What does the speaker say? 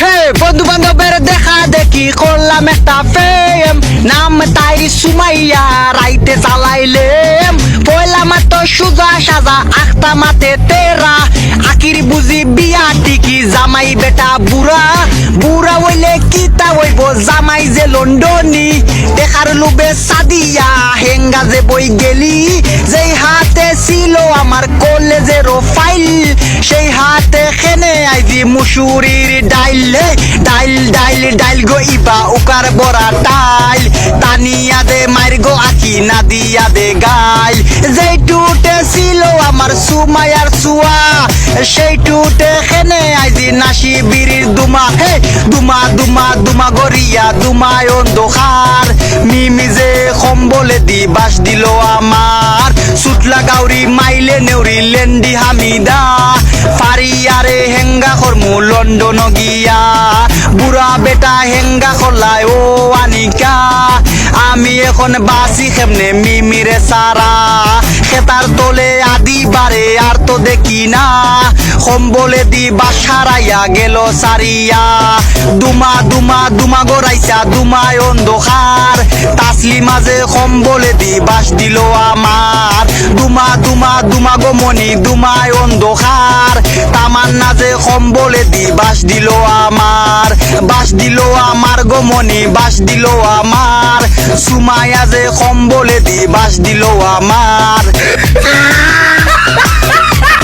হে বন্ধু বান্ধবের দেখা দেখি করলাম একটা ফেম, নাম তাই সুমাইয়া রাইতে চালাইলেম। পয়লা মাত্র সুজা সাজা আখতা মাতে তেরা, আকির বুঝি বিয়া টিকি জামাই বেটা বুড়া। বুড়া হইলে কিতা হইব জামাই যে লন্ডনী, দেখার লোভে সাদিয়া হেঙ্গা যে বই গেলি। যেই হাতে ছিল আমার কলেজের ফাইল, সেই হাতে খেনে আইজি মুসুরির ডাইল। ডাইল ডাইল ডাইল গো ইবা উকার বড়া ডাইল, তানিয়া দে মাইর গো আখি না দিয়া দে গাইল। যেই টুটে ছিল আমার সুমায়ার সুয়া, সেই টুটে খেনে আইজি নাসি বিড়ির দুমা। হে দুমা দুমা দুমা গরিয়া দুমায় অন্ধকার, মিমি যে কম্বলে দি বাস দিল আমার। সুটলা গাউরি মাইলে নেউরি লেন্ডি হামিদা, ফারিয়ারে হেঙ্গা করমু লন্ডন গিয়া। বুড়া বেটা হেঙ্গা করলায় ও আনিকা, আমি এখন বাসি কেমনে মিমিরে সারা। খেতার তোলে আদি বারে আর তো দেখি না, কম্বলে দি বাসারাইয়া গেল সারিয়া। দুমা দুমা দুমা গড়াইছা দুমায় অন্ধকার, তাসলি মাঝে কম্বলে দি বাস দিল আমার। দুমা দুমা দুমা গো মনি দুমায় অন্ধকার, তামান্না যে কম্বলে দি বাস দিল আমার। বাস দিল আমার গো মনি বাস দিল আমার, সুমায়া যে কম্বলে দি বাস দিল আমার।